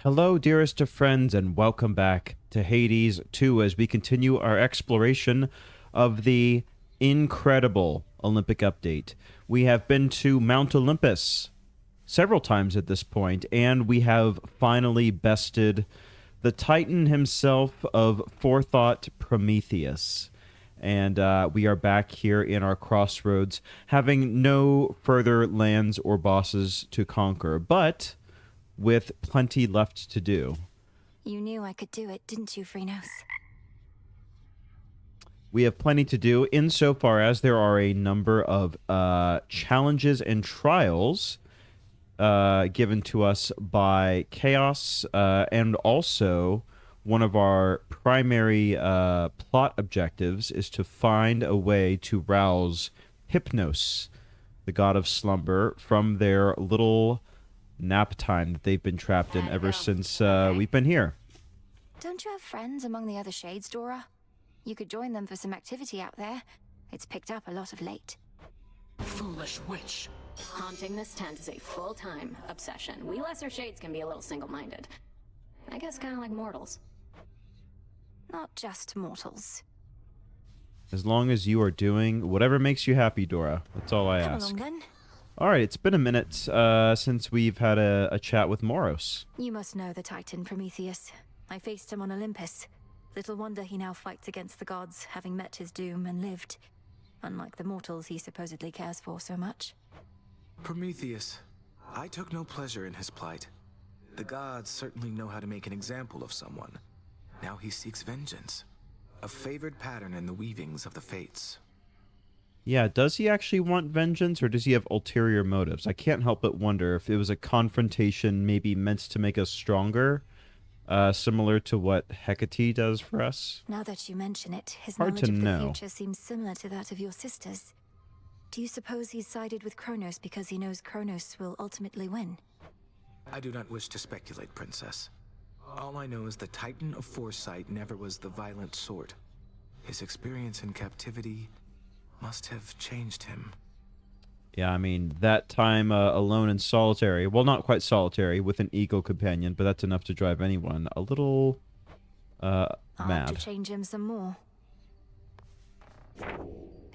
Hello, dearest of friends, and welcome back to Hades 2 as we continue our exploration of the incredible Olympic update. We have been to Mount Olympus several times at this point, and we have finally bested the Titan himself of forethought, Prometheus. And we are back here in our crossroads, having no further lands or bosses to conquer, but with plenty left to do. You knew I could do it, didn't you, Phrynos? We have plenty to do insofar as there are a number of challenges and trials given to us by Chaos, and also one of our primary plot objectives is to find a way to rouse Hypnos, the god of slumber, from their little nap time that they've been trapped in ever since we've been here. Don't you have friends among the other shades, Dora? You could join them for some activity out there. It's picked up a lot of late. Foolish witch. Haunting this tent is a full-time obsession. We lesser shades can be a little single-minded. I guess kind of like mortals. Not just mortals. As long as you are doing whatever makes you happy, Dora. That's all I Come ask. along, then. All right, it's been a minute since we've had a chat with Moros. You must know the Titan Prometheus. I faced him on Olympus. Little wonder he now fights against the gods, having met his doom and lived. Unlike the mortals he supposedly cares for so much. Prometheus, I took no pleasure in his plight. The gods certainly know how to make an example of someone. Now he seeks vengeance, a favored pattern in the weavings of the fates. Yeah, does he actually want vengeance, or does he have ulterior motives? I can't help but wonder if it was a confrontation maybe meant to make us stronger, similar to what Hecate does for us. Now that you mention it, his Hard knowledge to of the know. future seems similar to that of your sisters. Do you suppose he's sided with Kronos because he knows Kronos will ultimately win? I do not wish to speculate, Princess. All I know is the Titan of Foresight never was the violent sort. His experience in captivity must have changed him. Yeah, I mean, that time alone and solitary, well, not quite solitary, with an eagle companion, but that's enough to drive anyone a little I'll have mad. to change him some more.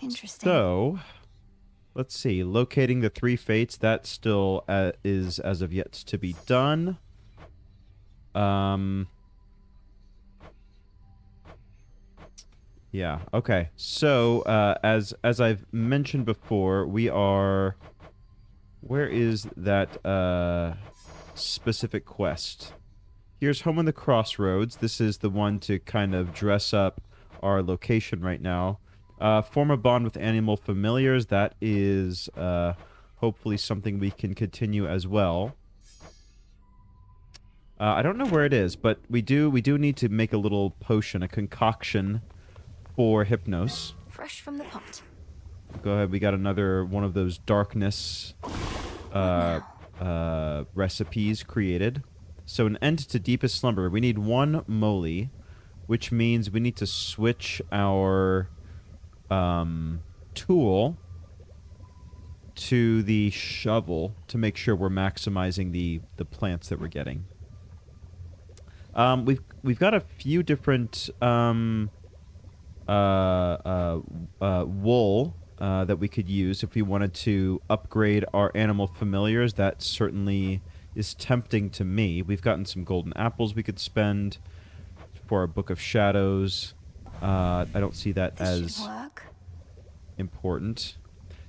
Interesting. So, let's see. Locating the three fates, that still is as of yet to be done. Yeah, okay. So, as I've mentioned before, we are... Where is that specific quest? Here's Home on the Crossroads. This is the one to kind of dress up our location right now. Form a bond with animal familiars. That is hopefully something we can continue as well. I don't know where it is, but we do need to make a little potion, a concoction for Hypnos. Fresh from the pot. Go ahead. We got another one of those darkness recipes created. So an end to deepest slumber. We need one moly, which means we need to switch our tool to the shovel to make sure we're maximizing the plants that we're getting. We've got a few different wool that we could use if we wanted to upgrade our animal familiars. That certainly is tempting to me. We've gotten some golden apples we could spend for our Book of Shadows. I don't see that This should as work. important.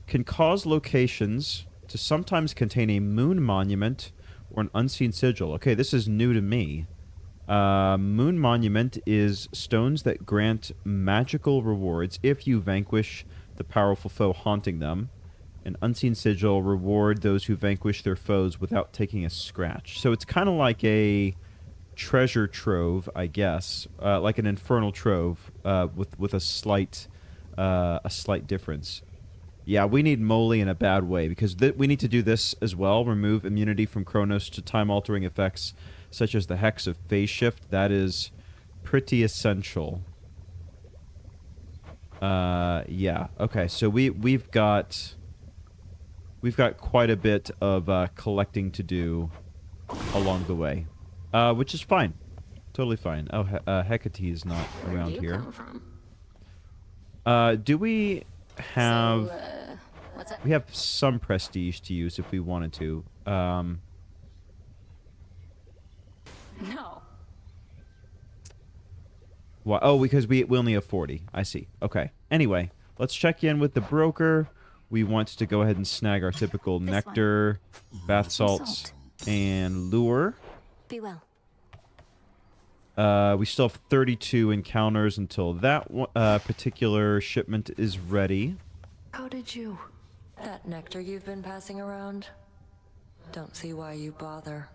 Can cause locations to sometimes contain a moon monument or an unseen sigil. Okay, this is new to me. Moon monument is stones that grant magical rewards if you vanquish the powerful foe haunting them. An unseen sigil reward those who vanquish their foes without taking a scratch. So it's kind of like a treasure trove, I guess, like an infernal trove, with a slight difference. Yeah, we need moly in a bad way because we need to do this as well. Remove immunity from Kronos to time-altering effects such as the hex of phase shift. That is pretty essential. Yeah. Okay. So we've got quite a bit of collecting to do along the way. which is fine. Totally fine. Oh, Hecate is not Where around do you here. come from? Do we have... So, what's up? We have some prestige to use if we wanted to. No. Why? Oh, because we only have 40. I see. Okay. Anyway, let's check in with the broker. We want to go ahead and snag our typical This nectar, bath Some salts, salt. and lure. Be well. We still have 32 encounters until that particular shipment is ready. How did you? That nectar you've been passing around? Don't see why you bother.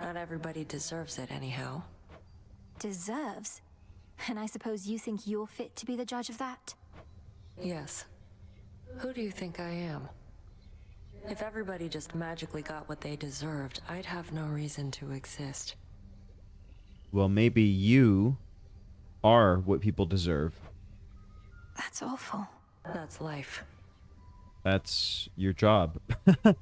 Not everybody deserves it anyhow. Deserves? And I suppose you think you're fit to be the judge of that? Yes. Who do you think I am? If everybody just magically got what they deserved, I'd have no reason to exist. Well, maybe you are what people deserve. That's awful. That's life. That's your job,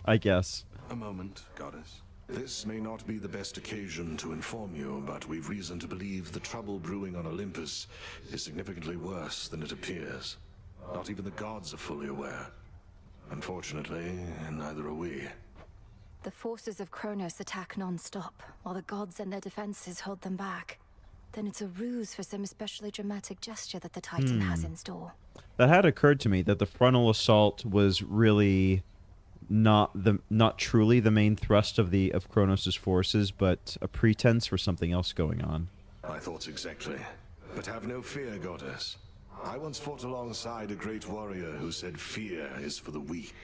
I guess. A moment, Goddess. This may not be the best occasion to inform you, but we've reason to believe the trouble brewing on Olympus is significantly worse than it appears. Not even the gods are fully aware. Unfortunately, neither are we. The forces of Kronos attack non-stop, while the gods and their defenses hold them back. Then it's a ruse for some especially dramatic gesture that the Titan has in store. That had occurred to me that the frontal assault was really not truly the main thrust of Kronos' forces, but a pretense for something else going on. My thoughts exactly. But have no fear, Goddess. I once fought alongside a great warrior who said fear is for the weak.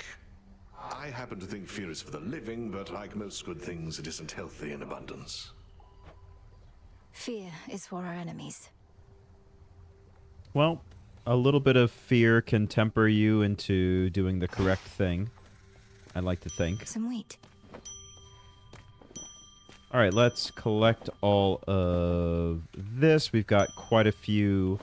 I happen to think fear is for the living, but like most good things, it isn't healthy in abundance. Fear is for our enemies. Well, a little bit of fear can temper you into doing the correct thing, I like to think. Some wheat. All right, let's collect all of this. We've got quite a few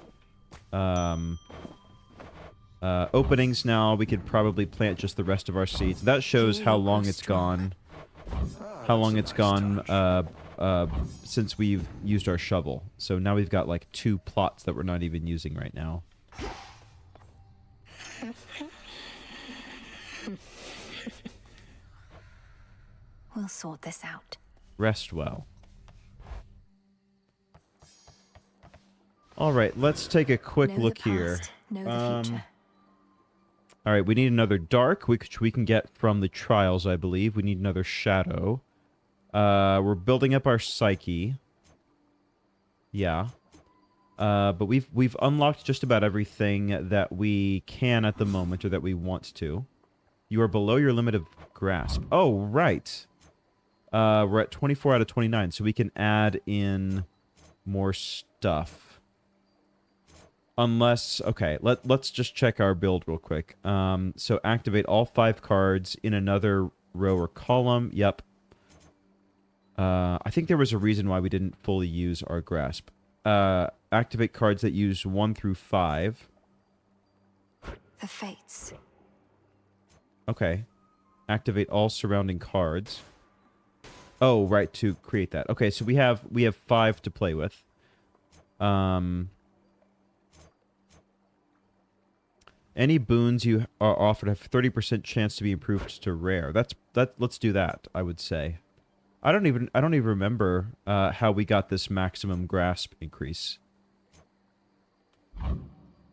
openings now. We could probably plant just the rest of our seeds. That shows how long it's gone. How long it's gone since we've used our shovel. So now we've got like 2 plots that we're not even using right now. We'll sort this out. Rest well. All right, let's take a quick Know look the here. past, know the future. All right, we need another dark, which we can get from the trials, I believe. We need another shadow. We're building up our psyche. Yeah. But we've unlocked just about everything that we can at the moment, or that we want to. You are below your limit of grasp. Oh, right. We're at 24 out of 29, so we can add in more stuff. Unless, okay, let's just check our build real quick. So activate all 5 cards in another row or column. Yep. I think there was a reason why we didn't fully use our grasp. Activate cards that use 1 through 5. The fates. Okay. Activate all surrounding cards. Oh, right, to create that. Okay, so we have 5 to play with. Any boons you are offered have 30% chance to be improved to rare. Let's do that, I would say. I don't even remember how we got this maximum grasp increase. I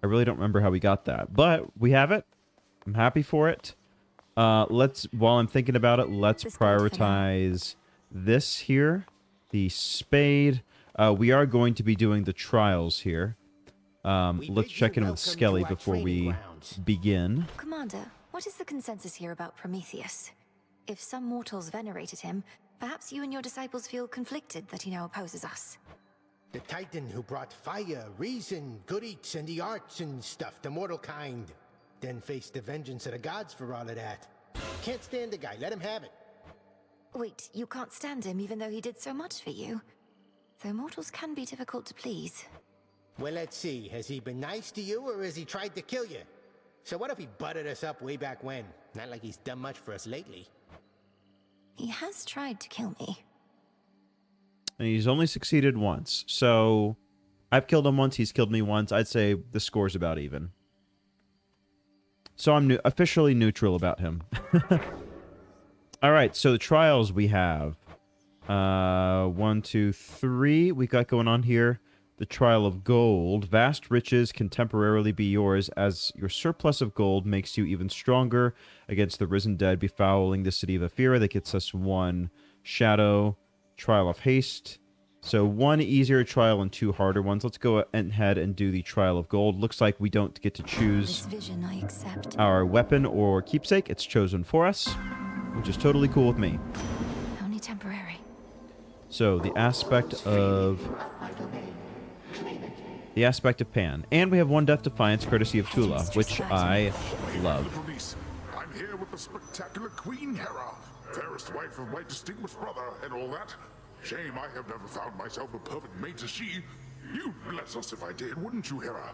really don't remember how we got that, but we have it. I'm happy for it. While I'm thinking about it, let's prioritize this here, the spade. We are going to be doing the trials here. Let's check in with Skelly before we begin. Commander, what is the consensus here about Prometheus? If some mortals venerated him, perhaps you and your disciples feel conflicted that he now opposes us. The Titan who brought fire, reason, good eats, and the arts and stuff to mortal kind. Then faced the vengeance of the gods for all of that. Can't stand the guy, let him have it. Wait, you can't stand him even though he did so much for you? Though mortals can be difficult to please. Well, let's see, has he been nice to you or has he tried to kill you? So what if he butted us up way back when? Not like he's done much for us lately. He has tried to kill me. And he's only succeeded once. So I've killed him once, he's killed me once. I'd say the score's about even. So I'm officially neutral about him. All right, so the trials we have. 1, 2, 3 we got going on here. The Trial of Gold. Vast riches can temporarily be yours as your surplus of gold makes you even stronger against the risen dead befouling the city of Athena. That gets us 1 shadow. Trial of Haste. So 1 easier trial and 2 harder ones. Let's go ahead and do the Trial of Gold. Looks like we don't get to choose This vision I accept. our weapon or keepsake. It's chosen for us, which is totally cool with me. Only temporary. So the aspect of Pan, and we have 1 Death Defiance courtesy of Tula, which I love. Police. I'm here with the spectacular Queen Hera, fairest wife of my distinguished brother, and all that. Shame I have never found myself a perfect mate as she. You'd bless us if I did, wouldn't you, Hera?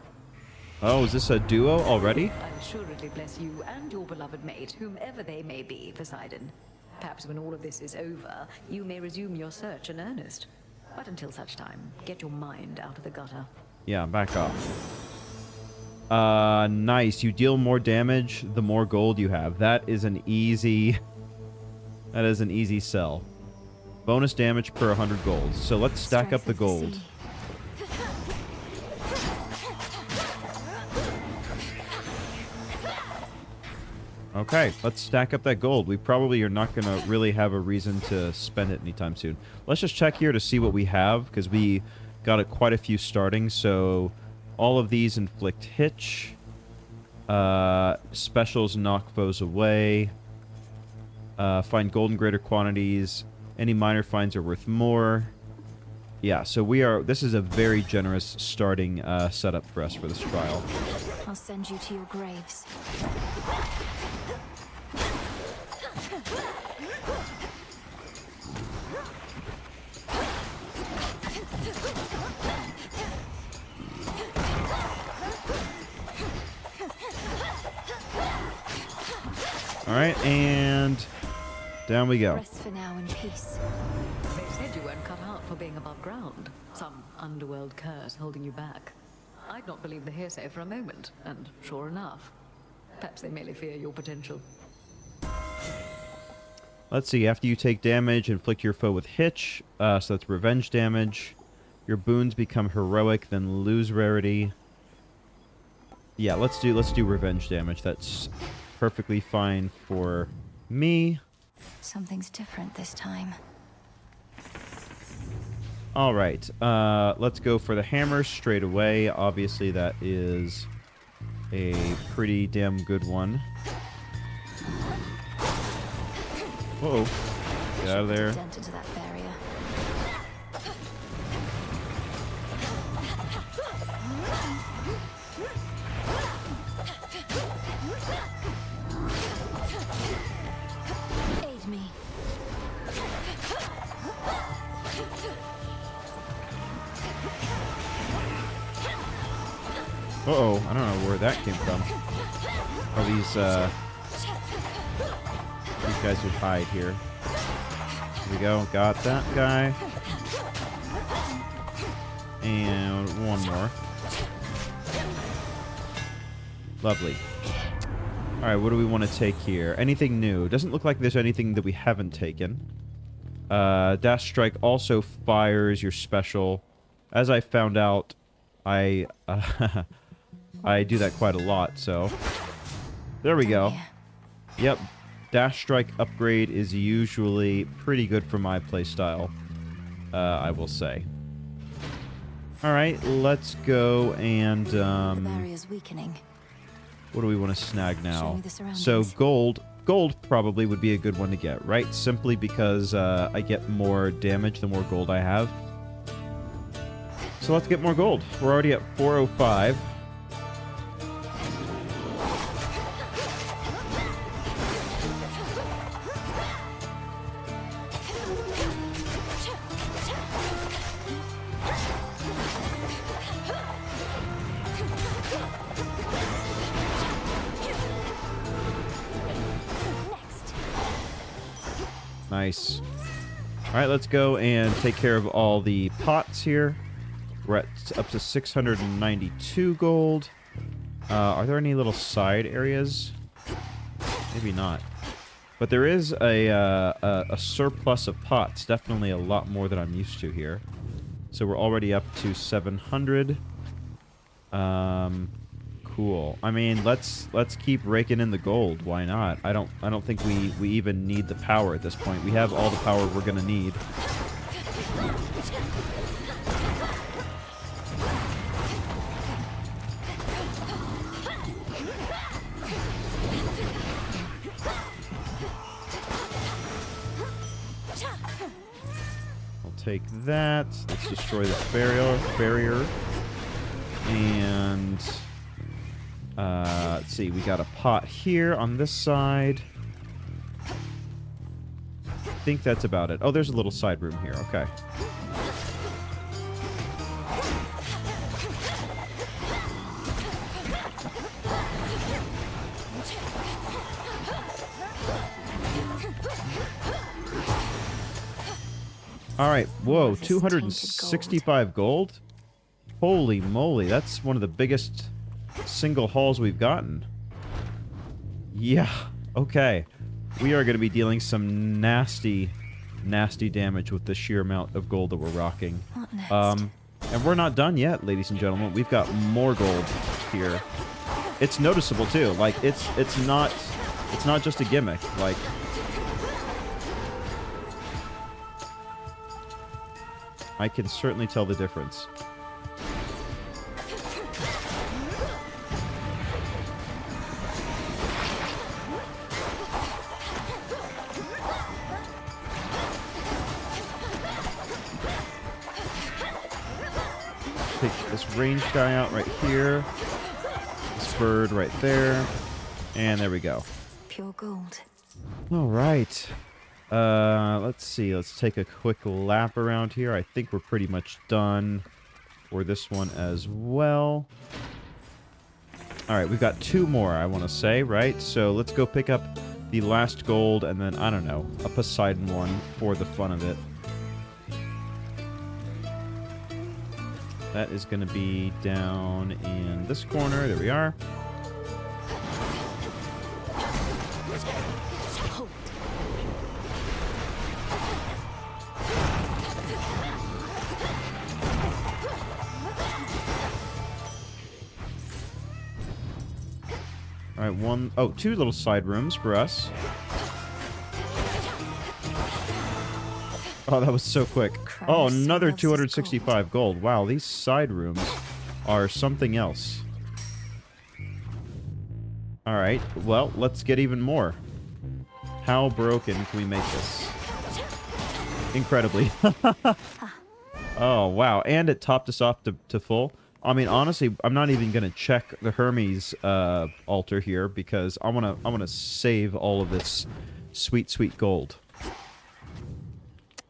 Oh, is this a duo already? I'll assuredly bless you and your beloved mate, whomever they may be, Poseidon. Perhaps when all of this is over, you may resume your search in earnest. But until such time, get your mind out of the gutter. Yeah, back off. Nice. You deal more damage the more gold you have. That is an easy sell. Bonus damage per 100 gold. So let's stack up the gold. Okay, let's stack up that gold. We probably are not going to really have a reason to spend it anytime soon. Let's just check here to see what we have, because we got quite a few starting. So all of these inflict hitch. Specials knock foes away. Find gold in greater quantities. Any minor finds are worth more. Yeah, so this is a very generous starting setup for us for this trial. I'll send you to your graves. All right, and down we go. Rest for now in peace. They said you weren't cut out for being above ground. Some underworld curse holding you back. I'd not believe the hearsay for a moment, and sure enough, perhaps they merely fear your potential. Let's see. After you take damage, inflict your foe with hitch. So that's revenge damage. Your boons become heroic, then lose rarity. Yeah, let's do revenge damage. That's perfectly fine for me. Something's different this time. All right. Let's go for the hammer straight away. Obviously, that is a pretty damn good one. Uh-oh. Get out of there. Dent into that barrier. Aid me. Uh-oh. I don't know where that came from. Are these guys would hide here. Here we go. Got that guy. And one more. Lovely. Alright, what do we want to take here? Anything new? Doesn't look like there's anything that we haven't taken. Dash Strike also fires your special. As I found out, I do that quite a lot, so... There we go. Yep. Dash Strike upgrade is usually pretty good for my playstyle, I will say. Alright, let's go and... The barrier's weakening. What do we want to snag Show now? me the surroundings. So gold probably would be a good one to get, right? Simply because I get more damage the more gold I have. So let's get more gold. We're already at 405. Nice. All right, let's go and take care of all the pots here. We're at up to 692 gold. Are there any little side areas? Maybe not. But there is a surplus of pots. Definitely a lot more than I'm used to here. So we're already up to 700. Cool. I mean, let's keep raking in the gold. Why not? I don't think we even need the power at this point. We have all the power we're gonna need. I'll take that. Let's destroy this barrier. And let's see, we got a pot here on this side. I think that's about it. Oh, there's a little side room here. Okay. All right. Whoa, 265 gold? Holy moly, that's one of the biggest single hauls we've gotten. Yeah, okay. We are going to be dealing some nasty, nasty damage with the sheer amount of gold that we're rocking. What next? And we're not done yet, ladies and gentlemen. We've got more gold here. It's noticeable too. Like it's not just a gimmick. Like I can certainly tell the difference. Take this ranged guy out right here. This bird right there. And there we go. Pure gold. All right. Let's see. Let's take a quick lap around here. I think we're pretty much done for this one as well. All right, we've got two more, I want to say, right? So let's go pick up the last gold and then, I don't know, a Poseidon one for the fun of it. That is going to be down in this corner. There we are. All right, two little side rooms for us. Oh, that was so quick. Oh, another 265 gold. Wow, these side rooms are something else. All right, well, let's get even more. How broken can we make this? Incredibly. Oh, wow, and it topped us off to full. I mean, honestly, I'm not even gonna check the Hermes altar here because I wanna save all of this sweet, sweet gold.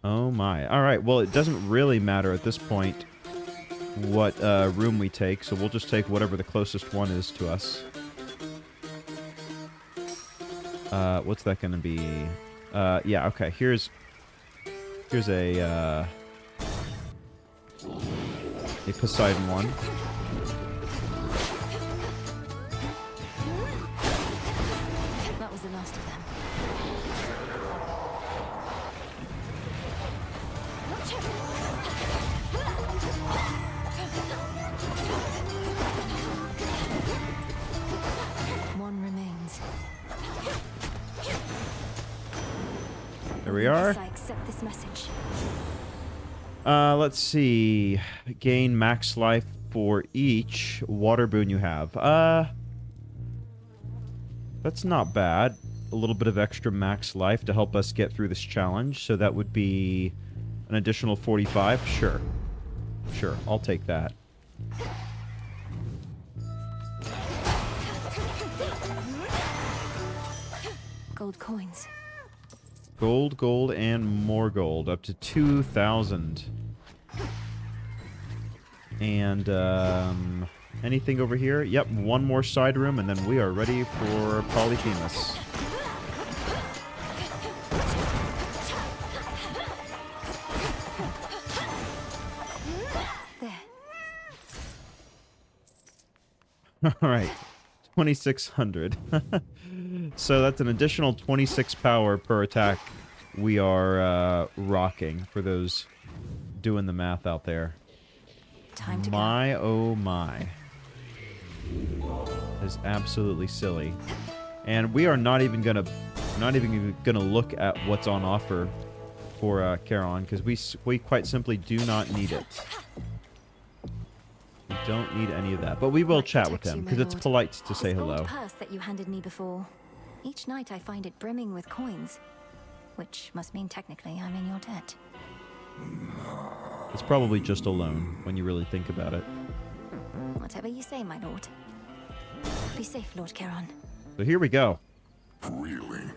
Oh my! All right. Well, it doesn't really matter at this point what room we take, so we'll just take whatever the closest one is to us. What's that gonna be? Yeah. Okay. Here's a Poseidon one. That was the last of them. One remains. There we are. I accept this message. Let's see. Gain max life for each water boon you have. That's not bad. A little bit of extra max life to help us get through this challenge. So that would be an additional 45. Sure. Sure, I'll take that. Gold coins. Gold, gold, and more gold. Up to 2,000. And, anything over here? Yep, one more side room, and then we are ready for Polyphemus. All right, 2,600. So that's an additional 26 power per attack we are rocking for those doing the math out there. Time to My, oh my. Is absolutely silly. And we are not even gonna look at what's on offer for Charon, because we quite simply do not need it. We don't need any of that, but we will chat with him because it's polite to say hello. Old purse that you handed me before. Each night I find it brimming with coins, which must mean technically I'm in your debt. It's probably just a loan when you really think about it. Whatever you say, my lord. Be safe, Lord Charon. So here we go. Really?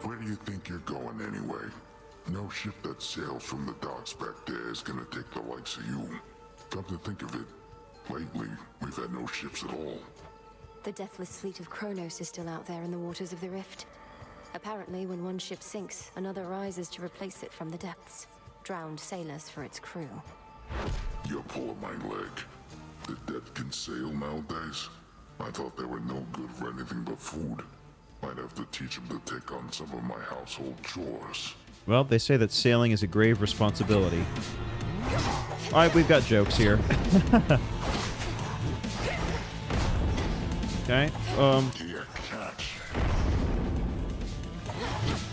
Where do you think you're going anyway? No ship that sails from the docks back there is gonna take the likes of you. Come to think of it, lately we've had no ships at all. The deathless fleet of Kronos is still out there in the waters of the rift. Apparently, when one ship sinks, another rises to replace it from the depths. Drowned sailors for its crew. You're pulling my leg. The dead can sail nowadays? I thought they were no good for anything but food. Might have to teach them to take on some of my household chores. Well, they say that sailing is a grave responsibility. Alright, we've got jokes here. Okay,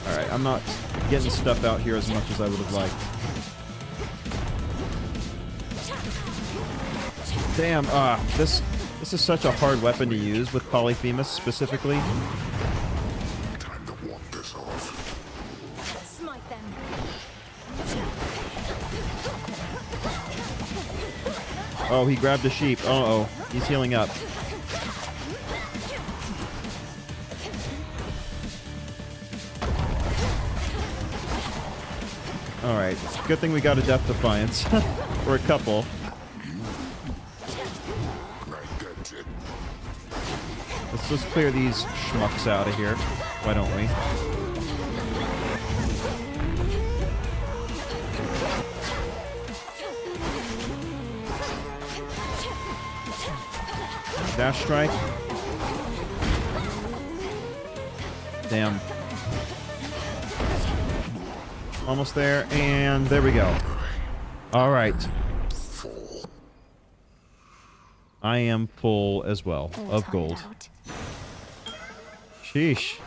Alright, I'm not getting stuff out here as much as I would have liked. Damn, this is such a hard weapon to use with Polyphemus specifically. Time to walk this off. Smite them. Oh, he grabbed a sheep. Uh-oh, he's healing up. Alright, good thing we got a Death Defiance. Or a couple. Let's just clear these schmucks out of here. Why don't we? Dash strike. Damn. Almost there, and there we go. All right. I am full as well of gold. Sheesh.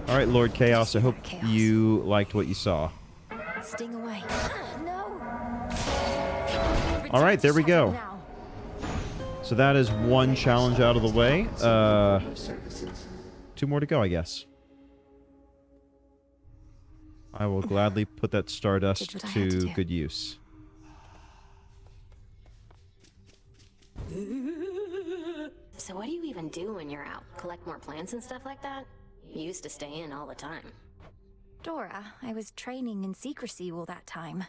All right, Lord Chaos. I hope you liked what you saw. Sting away. No. All right, there we go. So that is one challenge out of the way. 2 more to go, I guess. I will gladly put that Stardust to good use. So what do you even do when you're out? Collect more plants and stuff like that? You used to stay in all the time. Dora, I was training in secrecy all that time.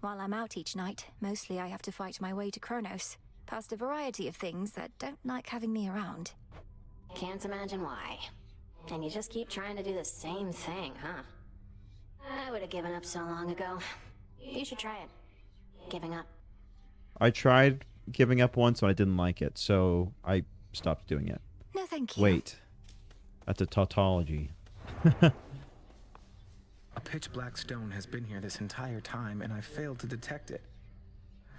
While I'm out each night, mostly I have to fight my way to Kronos, past a variety of things that don't like having me around. Can't imagine why. And you just keep trying to do the same thing, huh? I would have given up so long ago. You should try it. Giving up. I tried giving up once and I didn't like it, so I stopped doing it. No, thank you. Wait. That's a tautology. A pitch black stone has been here this entire time, and I've failed to detect it.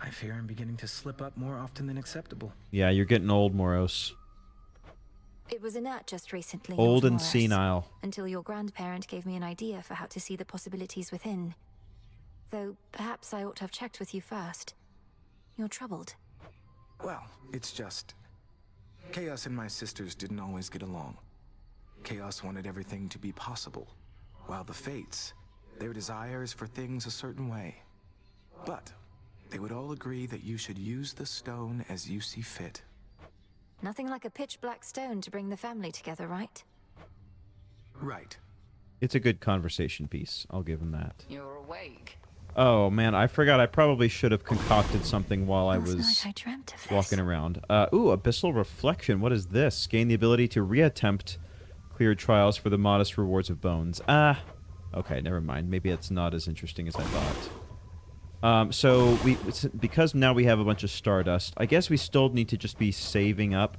I fear I'm beginning to slip up more often than acceptable. Yeah, you're getting old, Moros. It was inert just recently. Old Lord and Morris, senile. Until your grandparent gave me an idea for how to see the possibilities within. Though, perhaps I ought to have checked with you first. You're troubled. Well, it's just... Chaos and my sisters didn't always get along. Chaos wanted everything to be possible, while the Fates, their desire is for things a certain way. But they would all agree that you should use the stone as you see fit. Nothing like a pitch black stone to bring the family together, right? Right. It's a good conversation piece. I'll give him that. You're awake. Oh, man, I forgot. I probably should have concocted something while I was Last night I dreamt of this. walking around. Ooh, Abyssal Reflection. What is this? Gain the ability to reattempt cleared trials for the modest rewards of Boons. Okay, never mind. Maybe it's not as interesting as I thought. So because now we have a bunch of stardust, I guess we still need to just be saving up.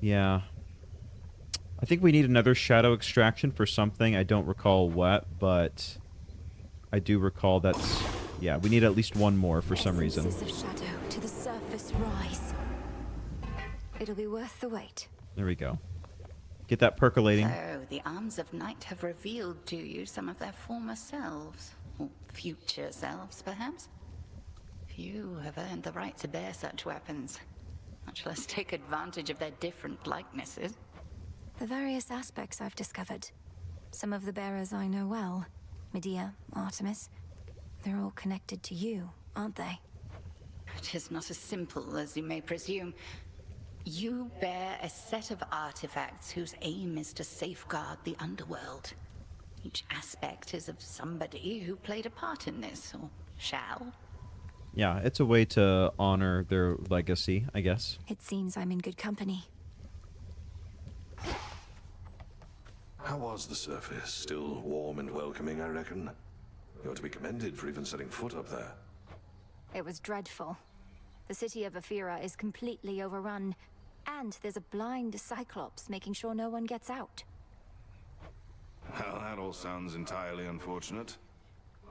Yeah. I think we need another shadow extraction for something. I don't recall what, but I do recall that's... Yeah, we need at least one more for some reason. Essences of shadow to the surface rise. It'll be worth the wait. There we go. Get that percolating. So, the arms of night have revealed to you some of their former selves. Or future selves, perhaps? Few have earned the right to bear such weapons, much less take advantage of their different likenesses. The various aspects I've discovered. Some of the bearers I know well. Medea, Artemis. They're all connected to you, aren't they? It is not as simple as you may presume. You bear a set of artifacts whose aim is to safeguard the Underworld. Each aspect is of somebody who played a part in this, or shall. Yeah, it's a way to honor their legacy, I guess. It seems I'm in good company. How was the surface? Still warm and welcoming, I reckon. You're to be commended for even setting foot up there. It was dreadful. The city of Athena is completely overrun, and there's a blind Cyclops making sure no one gets out. Well, that all sounds entirely unfortunate.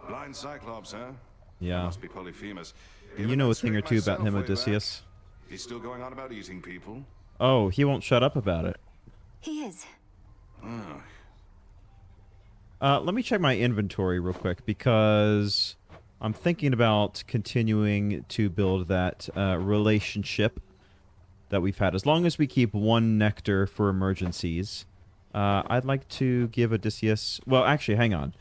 Blind Cyclops, huh? Yeah. Must be Polyphemus. You know a thing or two about him, Odysseus. He's still going on about eating people. Oh, he won't shut up about it. He is. Let me check my inventory real quick, because I'm thinking about continuing to build that relationship that we've had. As long as we keep one nectar for emergencies, I'd like to give Odysseus... Well, actually, hang on.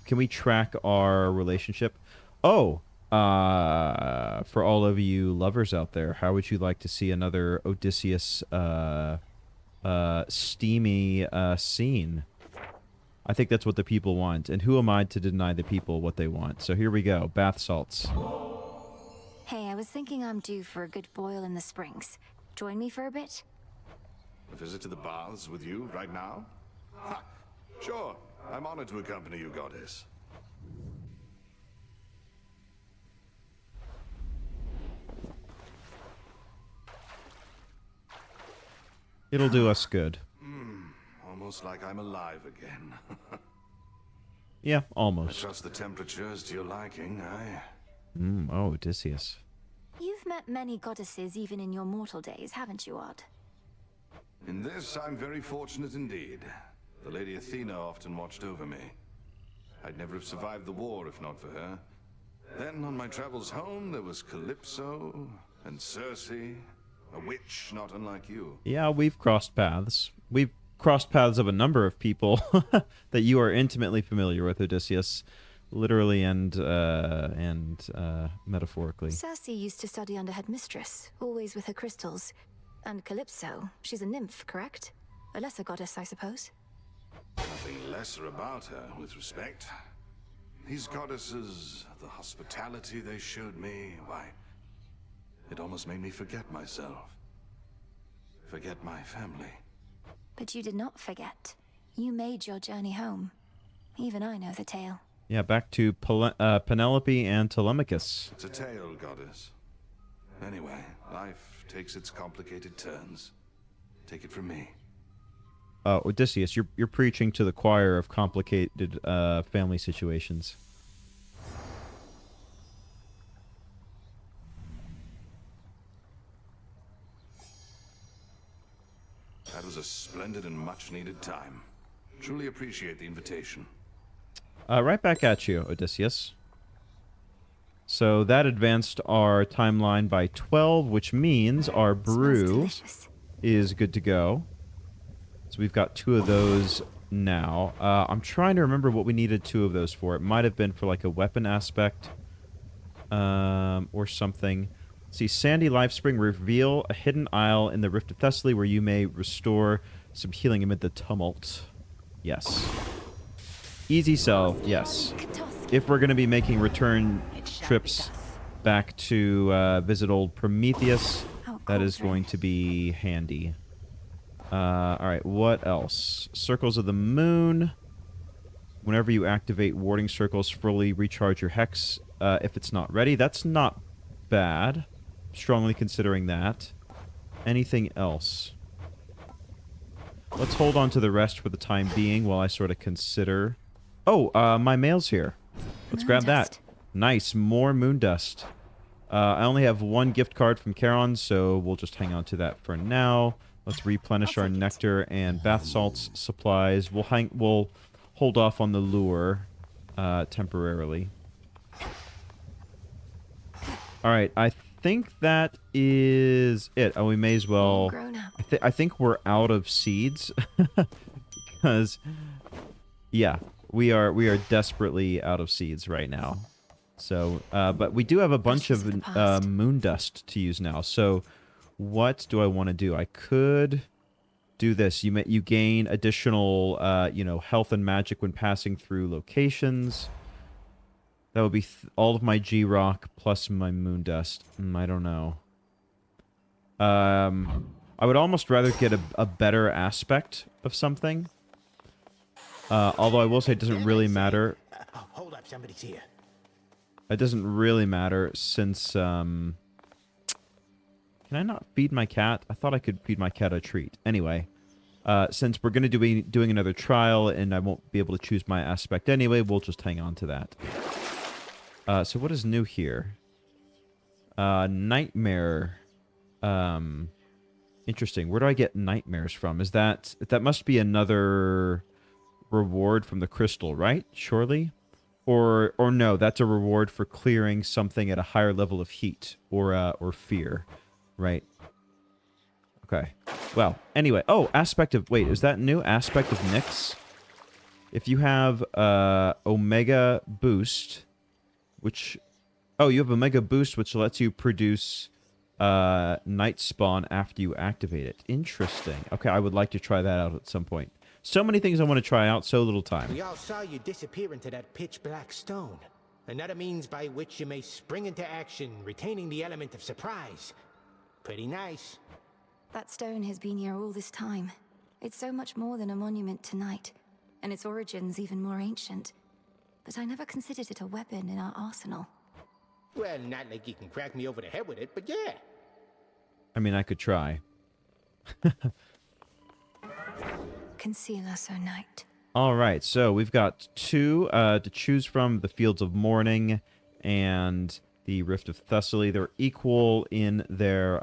Can we track our relationship? Oh, for all of you lovers out there, how would you like to see another Odysseus steamy scene? I think that's what the people want, and who am I to deny the people what they want? So here we go, bath salts. Hey, I was thinking I'm due for a good boil in the springs. Join me for a bit? A visit to the baths with you right now? Ha! Sure, I'm honored to accompany you, goddess. It'll do us good. Almost like I'm alive again. Yeah, I almost. trust the temperature's to your liking, Oh, Odysseus. You've met many goddesses even in your mortal days, haven't you, Odd? In this, I'm very fortunate indeed. The Lady Athena often watched over me. I'd never have survived the war if not for her. Then, on my travels home, there was Calypso and Circe, a witch not unlike you. Yeah, we've crossed paths. We've crossed paths of a number of people that you are intimately familiar with, Odysseus, literally and metaphorically. Circe used to study under headmistress, always with her crystals. And Calypso, she's a nymph, correct? A lesser goddess, I suppose. Nothing lesser about her, with respect. These goddesses, the hospitality they showed me, why, it almost made me forget myself. Forget my family. But you did not forget. You made your journey home. Even I know the tale. Yeah, back to Penelope and Telemachus. It's a tale, goddess. Anyway, life takes its complicated turns. Take it from me. Odysseus, you're preaching to the choir of complicated family situations. That was a splendid and much-needed time. Truly appreciate the invitation. Right back at you, Odysseus. So that advanced our timeline by 12, which means our brew is good to go. So we've got 2 of those now. I'm trying to remember what we needed 2 of those for. It might have been for like a weapon aspect or something. Let's see, Sandy Lifespring, reveal a hidden isle in the Rift of Thessaly where you may restore some healing amid the tumult. Yes. Easy sell, yes. If we're going to be making return trips back to visit old Prometheus, that is going to be handy. Alright, what else? Circles of the Moon. Whenever you activate warding circles, fully recharge your hex if it's not ready. That's not bad. Strongly considering that. Anything else? Let's hold on to the rest for the time being while I sort of consider. Oh, my mail's here. Let's grab that. Nice, more moon dust. I only have one gift card from Charon, so we'll just hang on to that for now. Let's replenish our nectar and bath salts supplies. We'll hold off on the lure temporarily. All right, I think that is it. Oh, we may as well. I think we're out of seeds because, yeah, we are desperately out of seeds right now. So, but we do have a bunch of moon dust to use now. So, what do I want to do? I could do this. You gain additional, health and magic when passing through locations. That would be all of my G-Rock plus my moon dust. I don't know. I would almost rather get a better aspect of something. Although I will say it doesn't really matter. Hold up, somebody's here. It doesn't really matter since, can I not feed my cat? I thought I could feed my cat a treat. Anyway, since we're going to be doing another trial and I won't be able to choose my aspect anyway, we'll just hang on to that. So what is new here? Nightmare. Interesting. Where do I get nightmares from? Is that must be another reward from the crystal, right? Surely? Or no, that's a reward for clearing something at a higher level of heat or fear, right? Okay. Well, anyway. Oh, aspect of... Wait, is that new? Aspect of Nyx? If you have Omega Boost, which... Oh, you have Omega Boost, which lets you produce Night Spawn after you activate it. Interesting. Okay, I would like to try that out at some point. So many things I want to try out, so little time. We all saw you disappear into that pitch black stone. Another means by which you may spring into action, retaining the element of surprise. Pretty nice. That stone has been here all this time. It's so much more than a monument to night, and its origins even more ancient. But I never considered it a weapon in our arsenal. Well, not like you can crack me over the head with it, but yeah. I mean, I could try. Conceal us, O night. All right, so we've got two to choose from: the Fields of Mourning and the Rift of Thessaly. They're equal in their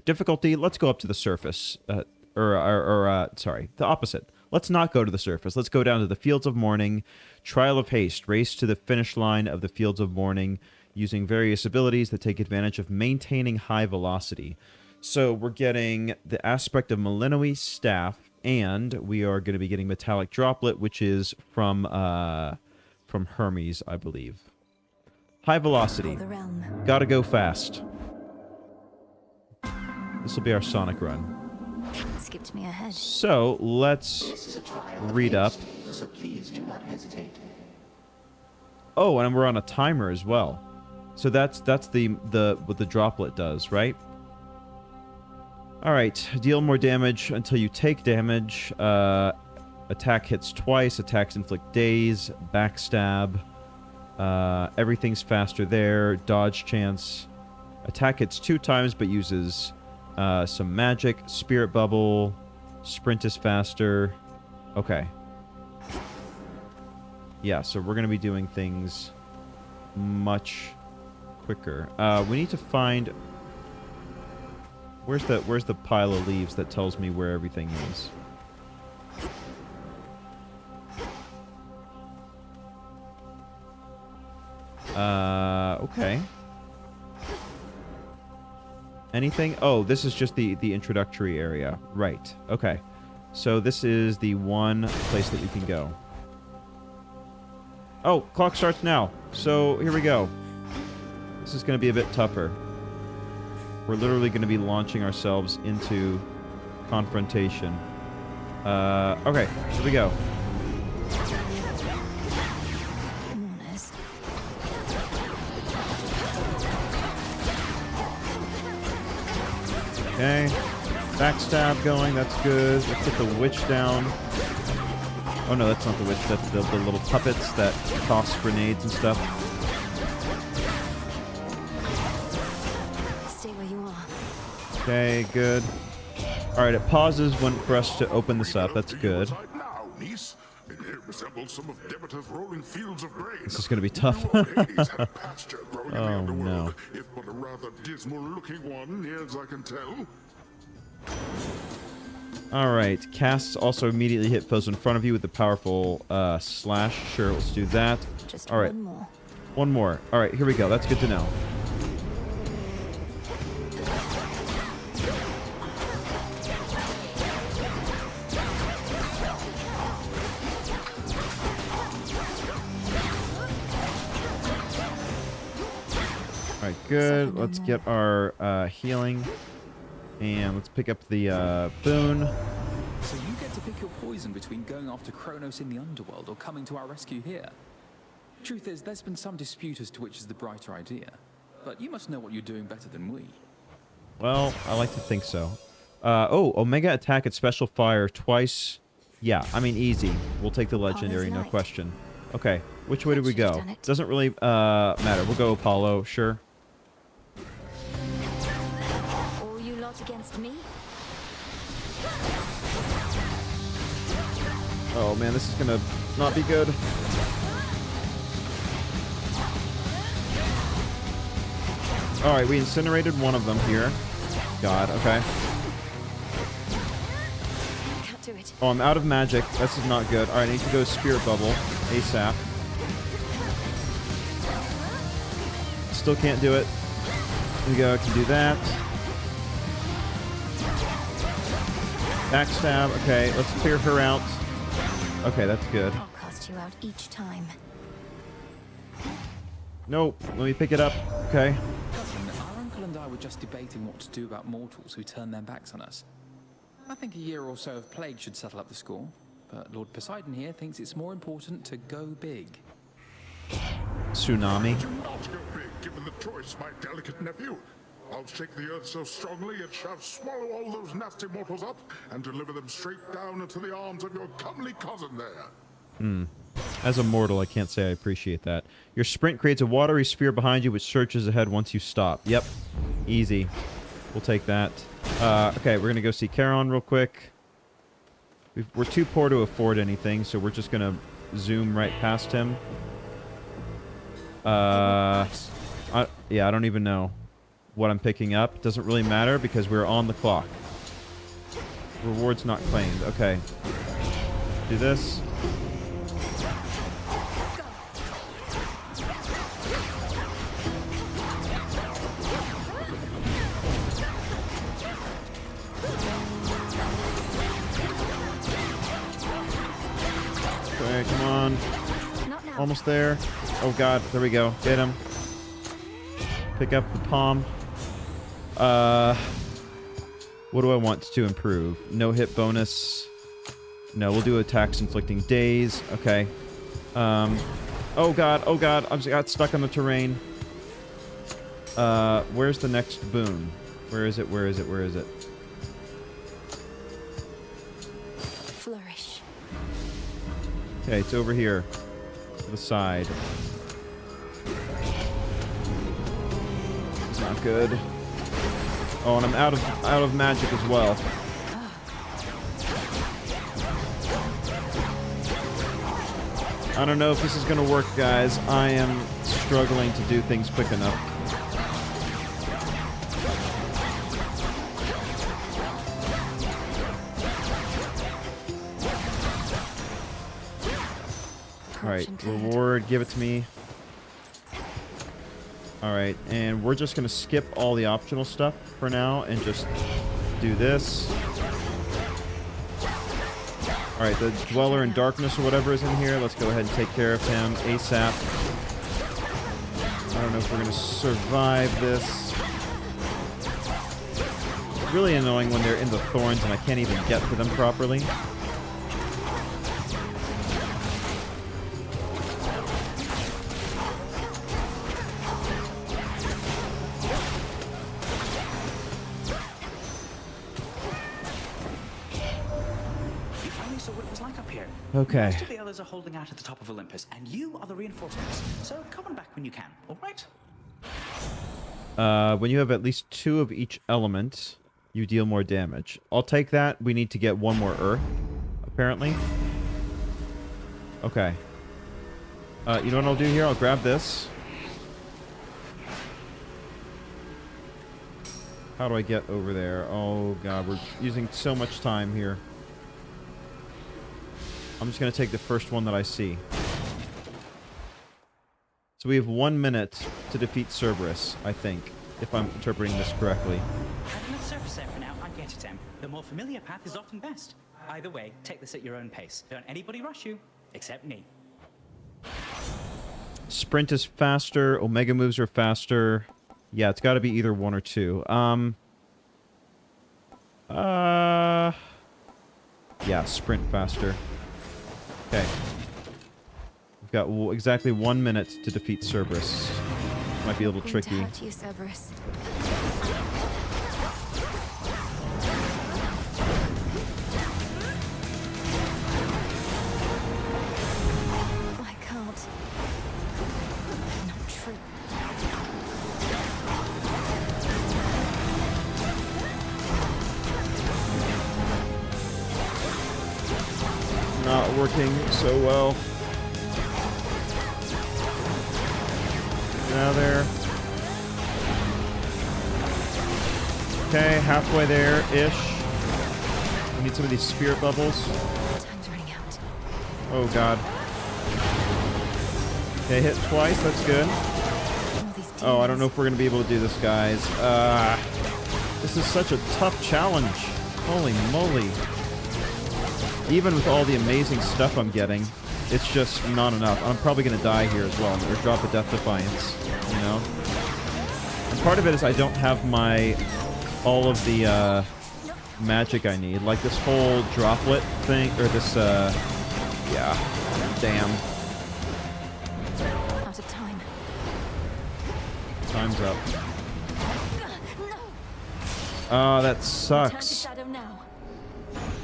difficulty. Let's go up to the surface, sorry, the opposite. Let's not go to the surface. Let's go down to the Fields of Mourning. Trial of Haste. Race to the finish line of the Fields of Mourning using various abilities that take advantage of maintaining high velocity. So we're getting the aspect of Melinoe Staff, and we are going to be getting Metallic Droplet, which is from Hermes, I believe. High velocity. Gotta go fast. This will be our Sonic run. Skipped me ahead. So let's read up. So please do not hesitate. Oh, and we're on a timer as well. So that's the what the droplet does, right? All right, deal more damage until you take damage. Attack hits twice. Attacks inflict daze. Backstab. Everything's faster there. Dodge chance. Attack hits 2 times, but uses some magic. Spirit bubble. Sprint is faster. Okay. Yeah, so we're gonna be doing things much quicker. We need to find. Where's the pile of leaves that tells me where everything is? Okay. Anything? Oh, this is just the introductory area. Right. Okay. So this is the one place that we can go. Oh, clock starts now. So here we go. This is going to be a bit tougher. We're literally going to be launching ourselves into confrontation. Okay, here we go. Okay. Backstab going, that's good. Let's get the witch down. Oh no, that's not the witch. That's the little puppets that toss grenades and stuff. Stay where you are. Okay, good. All right, it pauses for us to open this up. That's good. Now, niece. It resembles some of Demeter's rolling fields of grain. This is going to be tough. Hades had pasture growing in the Oh, underworld, no. if but a rather dismal-looking one, near as I can tell. All right, casts also immediately hit foes in front of you with the powerful slash. Sure, let's do that. Just All right, one more. one more. All right, here we go. That's good to know. All right, good. Let's get our healing. And let's pick up the boon. So you get to pick your poison between going after Kronos in the Underworld or coming to our rescue here. Truth is, there's been some dispute as to which is the brighter idea. But you must know what you're doing better than we. Well, I like to think so. Oh, Omega attack at special fire twice. Yeah, I mean, easy. We'll take the legendary, no question. Okay, which way do we go? Doesn't really matter. We'll go Apollo, sure. All you lot against me? Oh man, this is gonna not be good. Alright, we incinerated one of them here. God, okay. Can't do it. Oh, I'm out of magic. This is not good. Alright, I need to go Spirit Bubble ASAP. Still can't do it. Here we go, I can do that. Backstab, okay, let's clear her out. Okay, that's good. I'll cast you out each time. Nope, let me pick it up. Okay. Cousin, our uncle and I were just debating what to do about mortals who turn their backs on us. I think a year or so of plague should settle up the score, but Lord Poseidon here thinks it's more important to go big. Tsunami. Do not go big, given the choice, my delicate nephew. I'll shake the earth so strongly it shall swallow all those nasty mortals up and deliver them straight down into the arms of your comely cousin there. As a mortal, I can't say I appreciate that. Your sprint creates a watery sphere behind you which surges ahead once you stop. Yep. Easy. We'll take that. Okay, we're going to go see Charon real quick. We're too poor to afford anything, so we're just going to zoom right past him. Yeah, I don't even know what I'm picking up. Doesn't really matter because we're on the clock. Rewards not claimed. Okay. Do this. Okay, come on. Almost there. Oh god, there we go. Get him. Pick up the palm. What do I want to improve? No hit bonus. No, we'll do attacks inflicting daze. Okay. Oh god, I got stuck on the terrain. Where's the next boon? Where is it? Where is it? Where is it? Flourish. Okay, it's over here. To the side. It's not good. Oh, and I'm out of magic as well. I don't know if this is gonna work, guys. I am struggling to do things quick enough. Alright, reward, give it to me. Alright, and we're just going to skip all the optional stuff for now and just do this. Alright, the Dweller in Darkness or whatever is in here. Let's go ahead and take care of him ASAP. I don't know if we're going to survive this. It's really annoying when they're in the thorns and I can't even get to them properly. You finally saw what it was like up here. Okay. Most of the others are holding out at the top of Olympus, and you are the reinforcements. So come on back when you can, all right? When you have at least 2 of each element, you deal more damage. I'll take that. We need to get 1 more earth, apparently. Okay. You know what I'll do here? I'll grab this. How do I get over there? Oh, God. We're using so much time here. I'm just going to take the first one that I see. So we have 1 minute to defeat Cerberus, I think, if I'm interpreting this correctly. Having a surface there for now, I get it, Em. The more familiar path is often best. Either way, take this at your own pace. Don't anybody rush you, except me. Sprint is faster. Omega moves are faster. Yeah, it's got to be either 1 or 2. Yeah, sprint faster. Okay. We've got exactly 1 minute to defeat Cerberus. Might be a little tricky. To hurt you, Cerberus. I can't. Not true. Not working so well. Get out of there. Okay, halfway there-ish. We need some of these spirit bubbles. Time's running out. Oh, God. Okay, hit twice. That's good. Oh, I don't know if we're going to be able to do this, guys. This is such a tough challenge. Holy moly. Even with all the amazing stuff I'm getting, it's just not enough. I'm probably going to die here as well, or drop a Death Defiance, you know? And part of it is I don't have all of the magic I need. Like this whole droplet thing, or this, yeah, damn. Out of time. Time's up. Oh, that Turn to sucks. shadow now.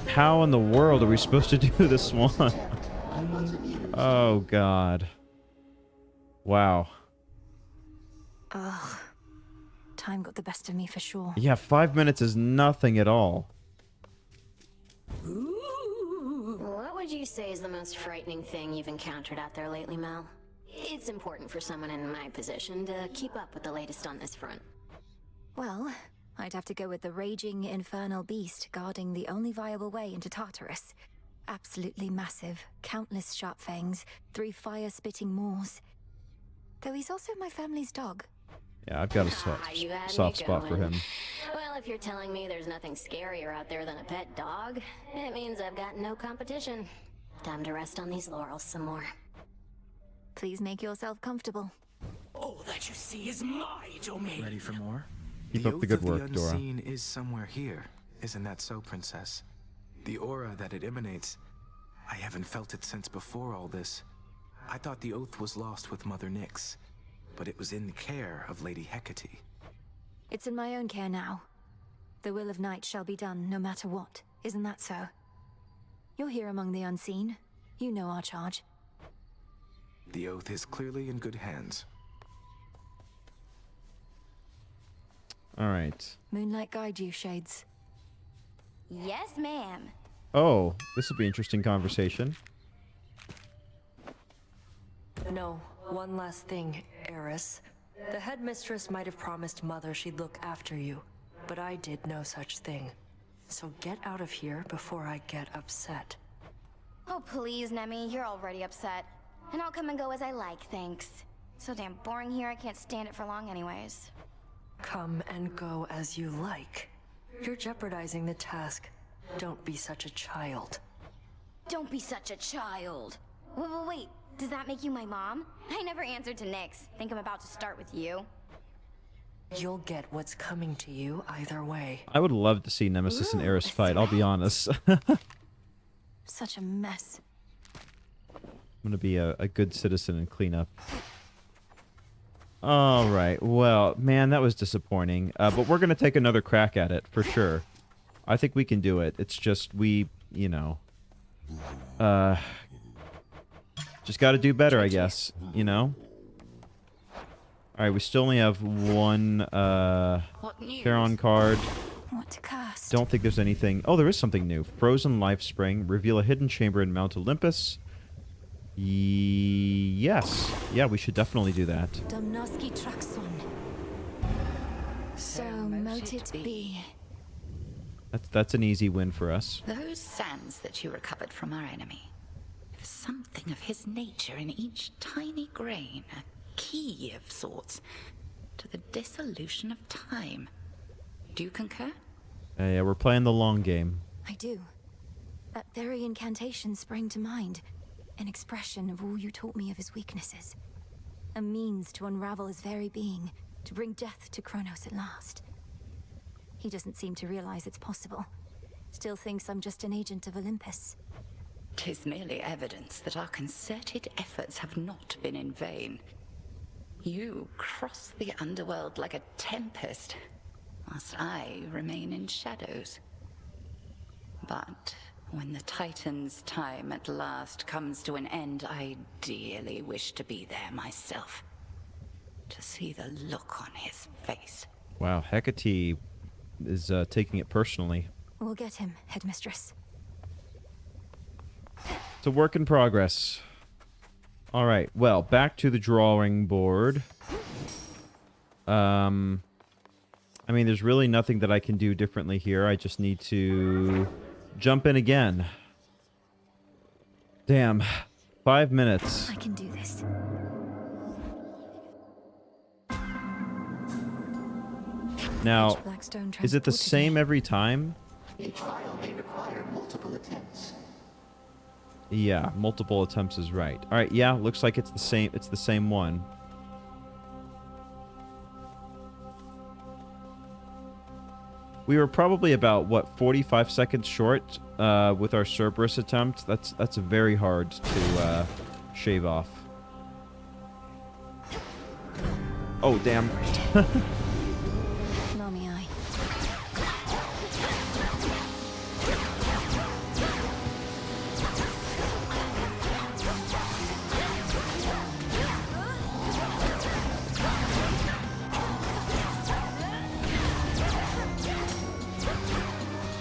How in the world are we supposed to do this one? Oh, God. Wow. Ugh. Time got the best of me for sure. Yeah, 5 minutes is nothing at all. What would you say is the most frightening thing you've encountered out there lately, Mel? It's important for someone in my position to keep up with the latest on this front. Well, I'd have to go with the raging infernal beast guarding the only viable way into Tartarus. Absolutely massive, countless sharp fangs, 3 fire-spitting maws. Though he's also my family's dog. Yeah, I've got a You had me soft spot for going. him. Well, if you're telling me there's nothing scarier out there than a pet dog, it means I've got no competition. Time to rest on these laurels some more. Please make yourself comfortable. All that you see is my domain. Ready for more? Keep The up the oath good of work, the Dora. unseen is somewhere here. Isn't that so, Princess? The aura that it emanates, I haven't felt it since before all this. I thought the oath was lost with Mother Nyx, but it was in the care of Lady Hecate. It's in my own care now. The will of night shall be done, no matter what. Isn't that so? You're here among the unseen. You know our charge. The oath is clearly in good hands. All right. Moonlight guide you, Shades. Yes, ma'am. Oh, this will be interesting conversation. No, one last thing, Eris. The headmistress might have promised Mother she'd look after you, but I did no such thing. So get out of here before I get upset. Oh, please, Nemi, you're already upset. And I'll come and go as I like, thanks. So damn boring here, I can't stand it for long anyways. Come and go as you like. You're jeopardizing the task. Don't be such a child. Don't be such a child. Wait, does that make you my mom? I never answered to Nyx. Think I'm about to start with you. You'll get what's coming to you either way. I would love to see Nemesis and Eris fight, I'll be honest. Such a mess. I'm gonna be a good citizen and clean up. Alright, well, man, that was disappointing. But we're gonna take another crack at it, for sure. I think we can do it. It's just, you know, Just got to do better, I guess. You know. All right, we still only have one Charon card. What to cast? Don't think there's anything. Oh, there is something new. Frozen Life Spring. Reveal a hidden chamber in Mount Olympus. Yes. Yeah, we should definitely do that. Domnoski Traxon. So mote it be. That's an easy win for us. Those sands that you recovered from our enemy. There's something of his nature in each tiny grain, a key of sorts to the dissolution of time. Do you concur? Yeah, we're playing the long game. I do. That very incantation sprang to mind. An expression of all you taught me of his weaknesses. A means to unravel his very being, to bring death to Kronos at last. He doesn't seem to realize it's possible. Still thinks I'm just an agent of Olympus. 'Tis merely evidence that our concerted efforts have not been in vain. You cross the underworld like a tempest, whilst I remain in shadows. But when the Titan's time at last comes to an end, I dearly wish to be there myself. To see the look on his face. Wow, Hecate is taking it personally. We'll get him, Headmistress. It's a work in progress. All right, well, back to the drawing board. I mean, there's really nothing that I can do differently here. I just need to jump in again. Damn. 5 minutes. I can do this. Now, is it the same every time? A trial may require multiple attempts. Yeah, multiple attempts is right. All right, yeah, looks like it's the same. It's the same one. We were probably about, what, 45 seconds short with our Cerberus attempt. That's very hard to shave off. Oh, damn. Mommy, I.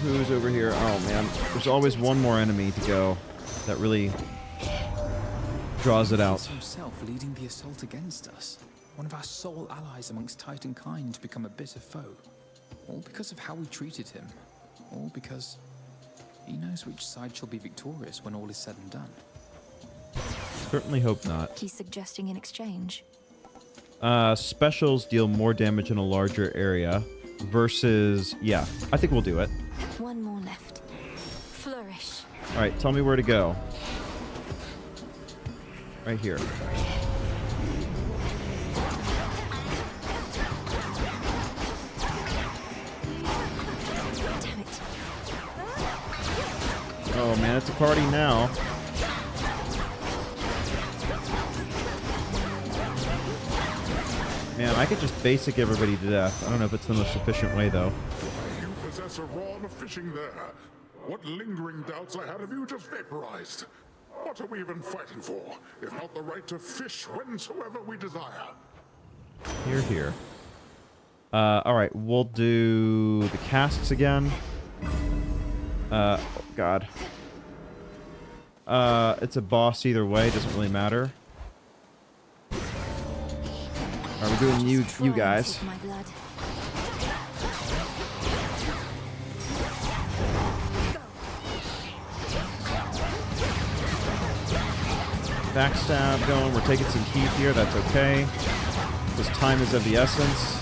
Who's over here? Oh, man. There's always one more enemy to go. That really draws it out. Himself leading the assault against us. One of our sole allies amongst Titan kind to become a bitter foe. All because of how we treated him. All because he knows which side shall be victorious when all is said and done. Certainly hope not. He's suggesting an exchange. Specials deal more damage in a larger area versus... Yeah, I think we'll do it. One more left. Flourish. All right, tell me where to go. Right here. Damn it. Oh, man, it's a party now. Man, I could just basic everybody to death. I don't know if it's the most efficient way, though. You possess a rawn of fishing there. What lingering doubts I had of you just vaporized. What are we even fighting for, if not the right to fish whensoever we desire? Here. All right, we'll do the casts again. Oh, God. It's a boss either way. Doesn't really matter. All right, we're doing you guys. My blood. Backstab going. We're taking some heat here. That's okay. Because time is of the essence.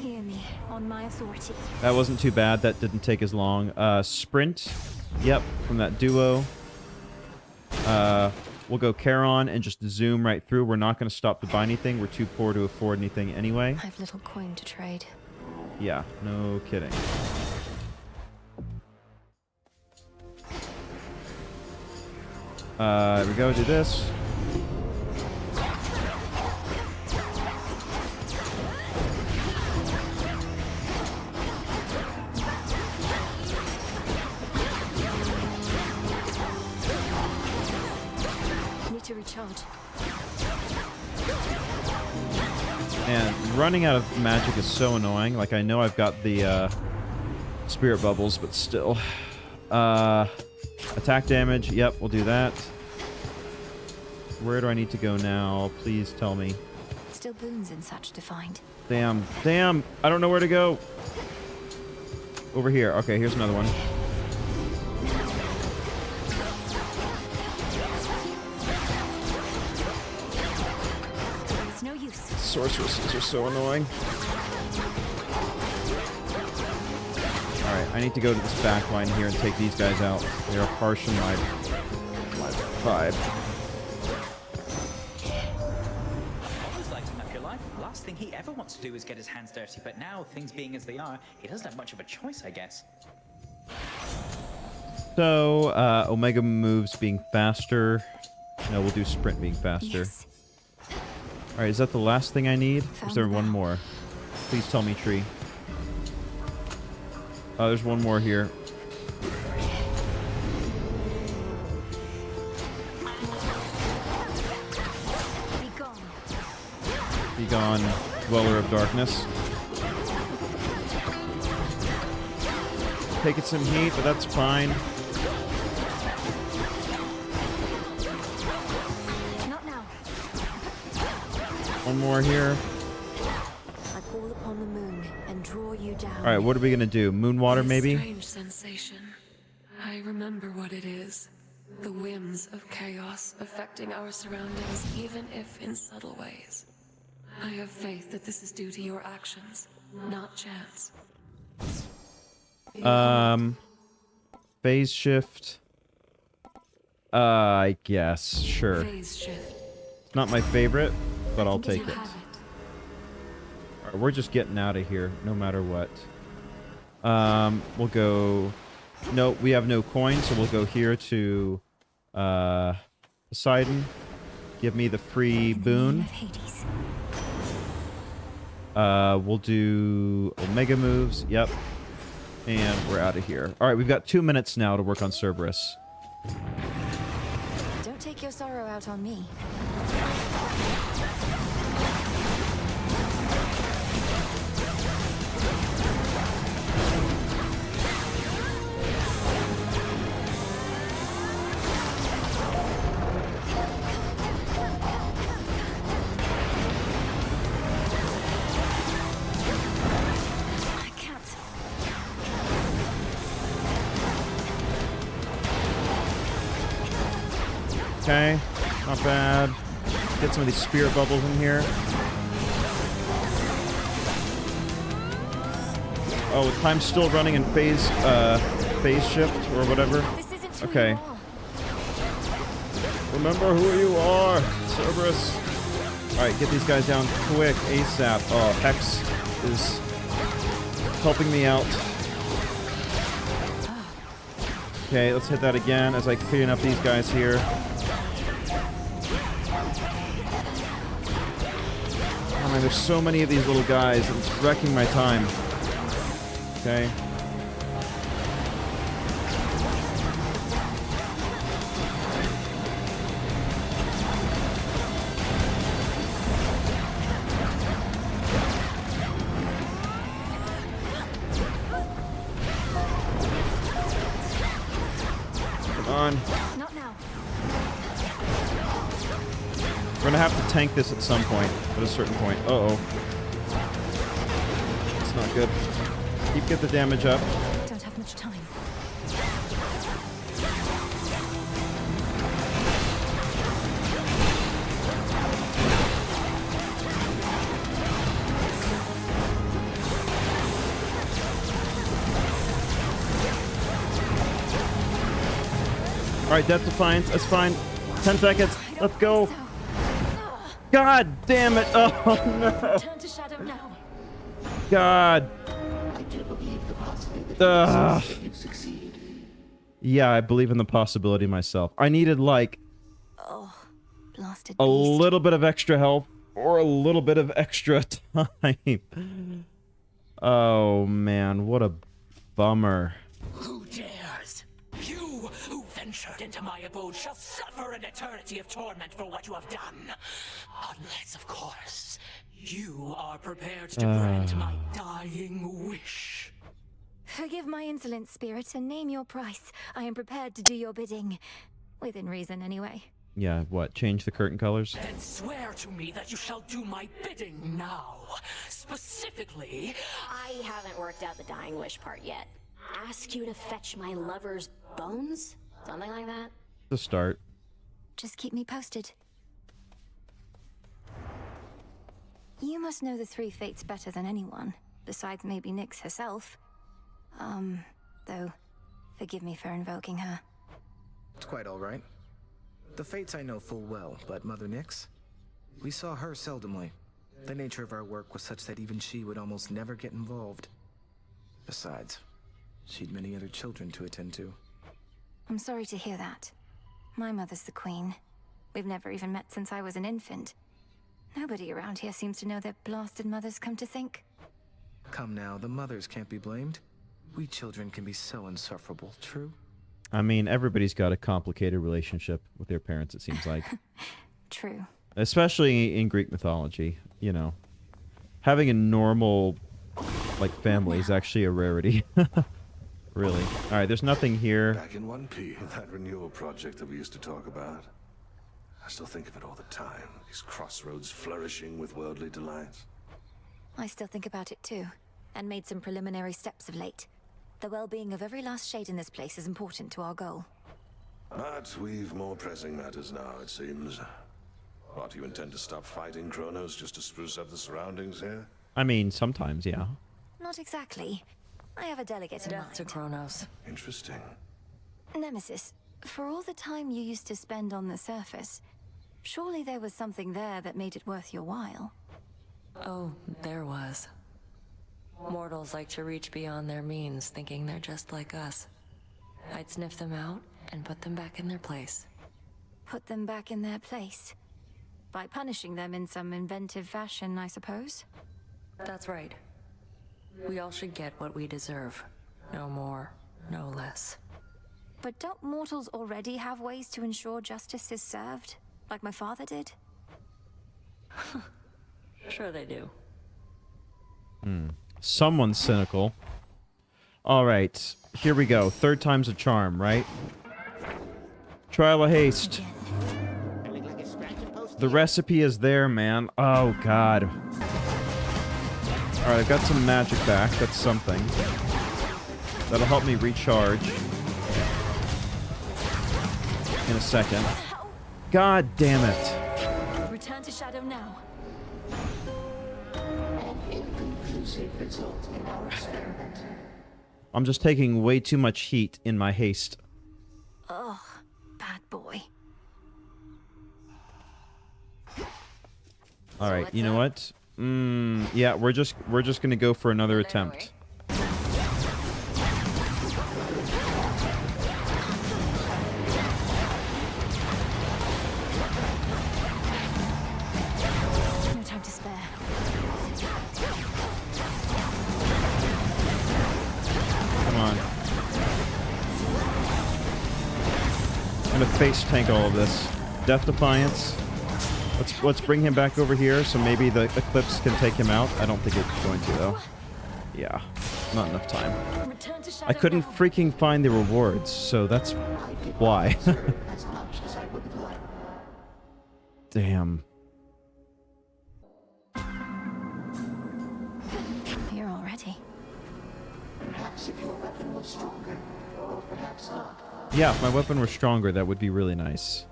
Hear me on my authority. That wasn't too bad. That didn't take as long. Sprint. Yep, from that duo. We'll go Charon and just zoom right through. We're not going to stop to buy anything. We're too poor to afford anything anyway. I've little coin to trade. Yeah, no kidding. Here we go, do this. And running out of magic is so annoying. Like, I know I've got the spirit bubbles, but still. Attack damage. Yep, we'll do that. Where do I need to go now? Please tell me. Still boons and such to find. Damn. Damn. I don't know where to go. Over here. Okay, here's another one. It's no use. Sorceresses are so annoying. Alright, I need to go to this back line here and take these guys out. They're harsh in my vibe. Always lighting up your life. Last thing he ever wants to do is get his hands dirty, but now, things being as they are, he doesn't have much of a choice, I guess. So, Omega moves being faster. No, we'll do sprint being faster. Yes. Alright, is that the last thing I need? Or is there one more? Please tell me, tree. Oh, there's one more here. Be gone. Be gone, dweller of darkness. Taking some heat, but that's fine. Not now. One more here. I call upon the moon and draw you down. Alright, what are we gonna do? Moon water, maybe? Strange sensation. I remember what it is. The whims of chaos affecting our surroundings, even if in subtle ways. I have faith that this is due to your actions, not chance. Phase shift. I guess. Sure. Phase shift. It's not my favorite, but I'll take it. Have it. Alright, we're just getting out of here, no matter what. We'll go... No, we have no coins, so we'll go here to... Poseidon. Give me the free boon. We'll do Omega moves. Yep. And we're out of here. Alright, we've got 2 minutes now to work on Cerberus. Don't take your sorrow out on me. Okay, not bad. Get some of these spirit bubbles in here. Oh, time's still running in phase shift or whatever. Okay. Remember who you are, Cerberus. Alright, get these guys down quick, ASAP. Oh, Hex is helping me out. Okay, let's hit that again as I clean up these guys here. Oh man, there's so many of these little guys, and it's wrecking my time. Okay. Come on. Not now. We're gonna have to tank this at some point, at a certain point. Uh-oh. It's not good. Get the damage up. Don't have much time. Alright, Death Defiance, that's fine. 10 seconds, let's go. God damn it! Oh no! Turn to shadow now. God. I do believe the possibility that you succeed. Yeah, I believe in the possibility myself. I needed like Blasted a beast. little bit of extra help or a little bit of extra time. Oh man, what a bummer. Who dares? You who ventured into my abode shall suffer an eternity of torment for what you have done. Unless, of course, you are prepared to grant my dying wish. Forgive my insolent spirit and name your price. I am prepared to do your bidding. Within reason, anyway. Yeah, what? Change the curtain colors? Then swear to me that you shall do my bidding now. Specifically, I haven't worked out the dying wish part yet. Ask you to fetch my lover's bones? Something like that? The start. Just keep me posted. You must know the three fates better than anyone, besides maybe Nyx herself. Though, forgive me for invoking her. It's quite all right. The fates I know full well, but Mother Nyx? We saw her seldomly. The nature of our work was such that even she would almost never get involved. Besides, she'd many other children to attend to. I'm sorry to hear that. My mother's the queen. We've never even met since I was an infant. Nobody around here seems to know their blasted mothers, come to think. Come now, the mothers can't be blamed. We children can be so insufferable, true? I mean, everybody's got a complicated relationship with their parents, it seems like. True. Especially in Greek mythology, you know. Having a normal, like, family is actually a rarity. Really. Alright, there's nothing here. Back in 1P, that renewal project that we used to talk about. I still think of it all the time. These crossroads flourishing with worldly delights. I still think about it too, and made some preliminary steps of late. The well-being of every last shade in this place is important to our goal. But we've more pressing matters now, it seems. What, do you intend to stop fighting Kronos just to spruce up the surroundings here? I mean, sometimes, yeah. Not exactly. I have a delegate in mind. Death to Kronos. Interesting. Nemesis, for all the time you used to spend on the surface, surely there was something there that made it worth your while. Oh, there was. Mortals like to reach beyond their means, thinking they're just like us. I'd sniff them out and put them back in their place. Put them back in their place? By punishing them in some inventive fashion, I suppose? That's right. We all should get what we deserve. No more, no less. But don't mortals already have ways to ensure justice is served? Like my father did? Sure they do. Someone's cynical. Alright, here we go. Third time's a charm, right? Trial of haste. The recipe is there, man. Oh, God. Alright, I've got some magic back. That's something. That'll help me recharge. In a second. God damn it. Return to Shadow now. An inconclusive result in our experiment. I'm just taking way too much heat in my haste. Ugh, bad boy. Alright, you know what? Yeah, we're just gonna go for another attempt. No time to spare. Come on. I'm gonna face tank all of this. Death Defiance. Let's bring him back over here so maybe the Eclipse can take him out. I don't think it's going to though. Yeah, not enough time. I couldn't freaking find the rewards, so that's why. Damn. Here already. Perhaps if your weapon was stronger, or perhaps not. Yeah, if my weapon were stronger, that would be really nice.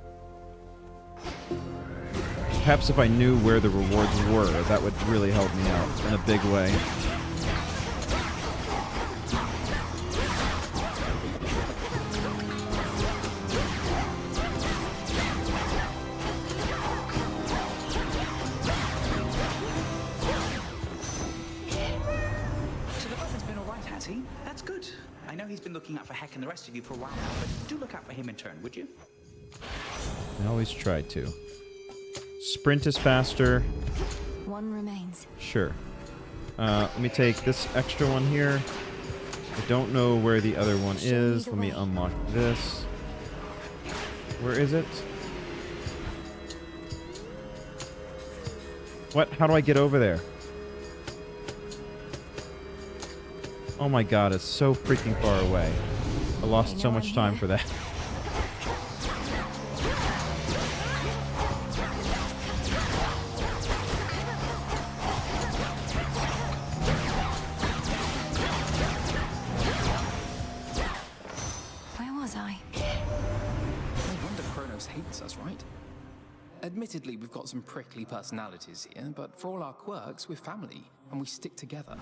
Perhaps if I knew where the rewards were, that would really help me out in a big way. So the brother's been alright, has he? That's good. I know he's been looking out for Heck and the rest of you for a while now, but do look out for him in turn, would you? I always try to. Sprint is faster. One remains. Sure. Let me take this extra one here. I don't know where the other one is. Let me unlock this. Where is it? What? How do I get over there? Oh my god, it's so freaking far away. I lost so much time for that. Where was I? No wonder Kronos hates us, right? Admittedly, we've got some prickly personalities here, but for all our quirks, we're family, and we stick together.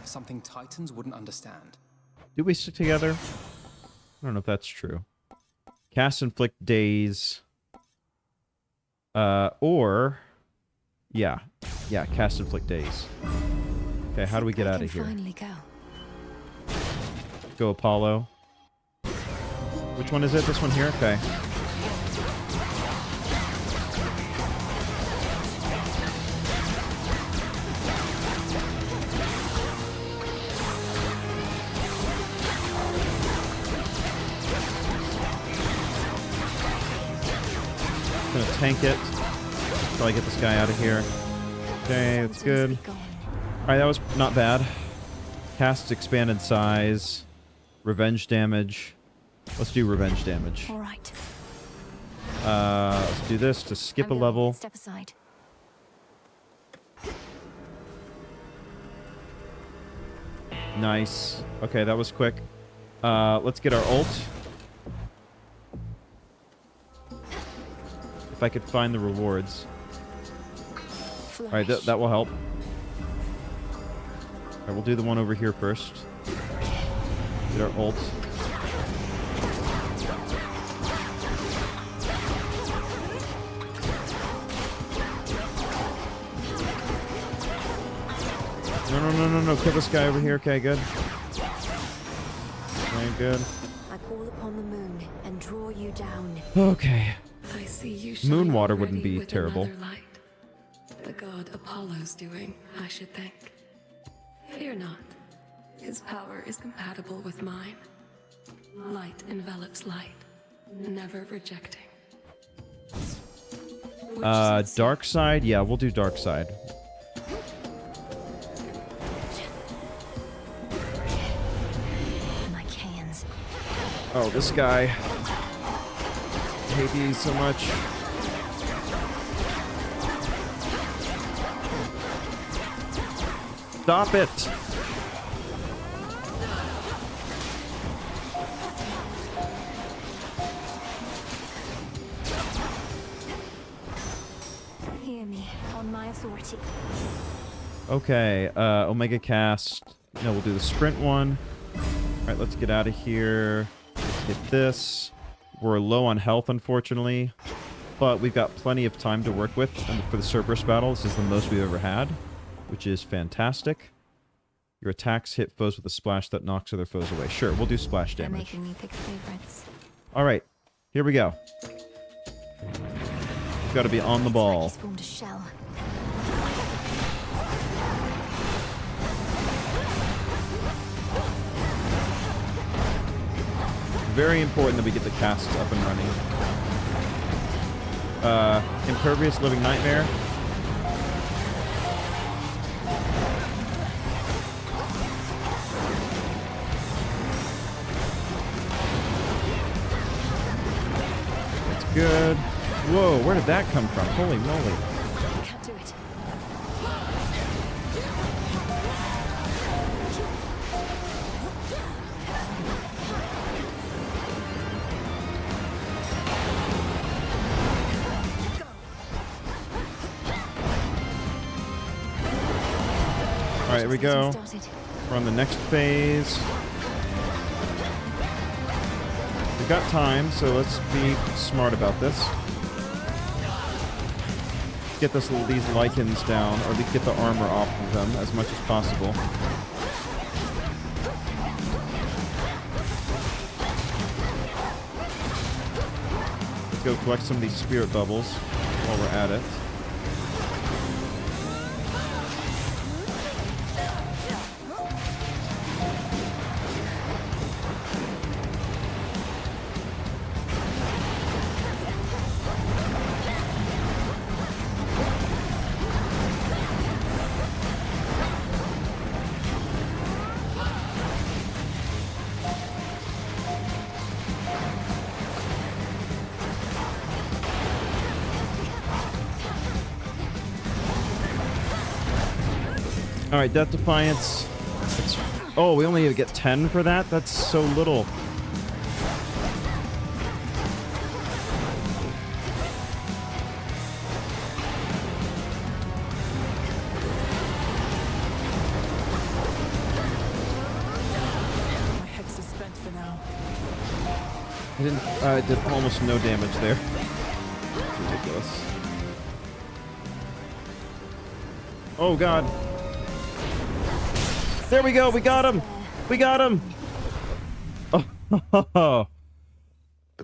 Something Titans wouldn't understand. Do we stick together? I don't know if that's true. Cast inflict daze. Or... Yeah. Yeah, cast inflict daze. Okay, how do we get out of here? Finally go. Go Apollo. Which one is it? This one here? Okay. Gonna tank it. Probably get this guy out of here. Okay, that's good. Alright, that was not bad. Casts expand in size. Revenge damage. Let's do revenge damage. Alright. Let's do this to skip a level. Step aside. Nice. Okay, that was quick. Let's get our ult. If I could find the rewards. Alright, that will help. Alright, we'll do the one over here first. Get our ult. No. Kill this guy over here. Okay, good. Okay, good. I call upon the moon and draw you down. Okay. I see you shine Moon water wouldn't already be with terrible. another light. The god Apollo's doing, I should think. Fear not. His power is compatible with mine. Light envelops light, never rejecting. Dark side? Yeah, we'll do dark side. My cans. Oh, this guy. I hate these so much. Stop it! Hear me on my authority. Okay, Omega cast. No, we'll do the sprint one. Alright, let's get out of here. Let's get this. We're low on health, unfortunately. But we've got plenty of time to work with for the Cerberus battle. This is the most we've ever had, which is fantastic. Your attacks hit foes with a splash that knocks other foes away. Sure, we'll do splash They're damage. making me pick favorites. Alright, here we go. Got to be on the ball. He's formed a shell. Very important that we get the cast up and running. Impervious Living Nightmare. That's good. Whoa, where did that come from? Holy moly. Can't do it. Alright, here we go. We're on the next phase. We've got time, so let's be smart about this. Get these lichens down, or at least get the armor off of them as much as possible. Let's go collect some of these spirit bubbles while we're at it. All right, Death Defiance. Oh, we only get 10 for that? That's so little. My hex is spent for now. I did almost no damage there. Ridiculous. Oh god. There we go, we got him! We got him! Oh,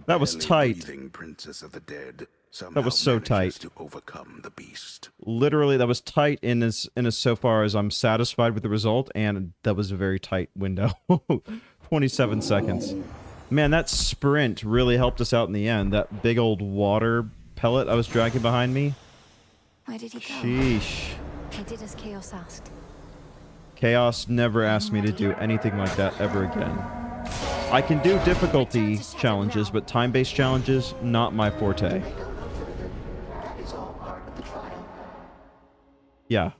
that was tight. Princess of the dead That was so tight. to overcome the beast. Literally, that was tight in as so far as I'm satisfied with the result, and that was a very tight window. 27 seconds. Man, that sprint really helped us out in the end. That big old water pellet I was dragging behind me. Where did he go? Sheesh. I did as Chaos asked. Chaos never asked me to do anything like that ever again. I can do difficulty challenges, but time-based challenges, not my forte. It's all part of the trial. Yeah,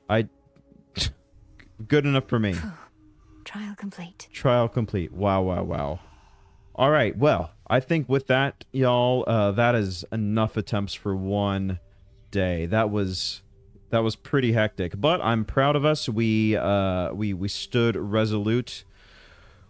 good enough for me. Trial complete. Trial complete. Wow, wow, wow. All right, well, I think with that, y'all, that is enough attempts for one day. That was pretty hectic, but I'm proud of us. We stood resolute.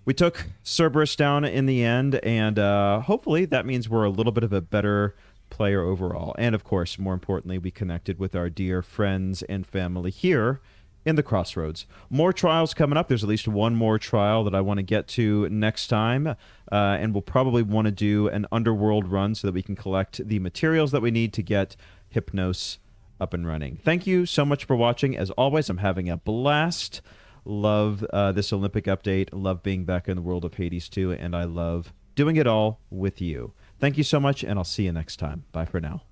We took Cerberus down in the end, and hopefully that means we're a little bit of a better player overall. And of course, more importantly, we connected with our dear friends and family here in the Crossroads. More trials coming up. There's at least one more trial that I want to get to next time, and we'll probably want to do an Underworld run so that we can collect the materials that we need to get Hypnos up and running. Thank you so much for watching. As always, I'm having a blast. Love this Olympic update. Love being back in the world of Hades 2, and I love doing it all with you. Thank you so much, and I'll see you next time. Bye for now.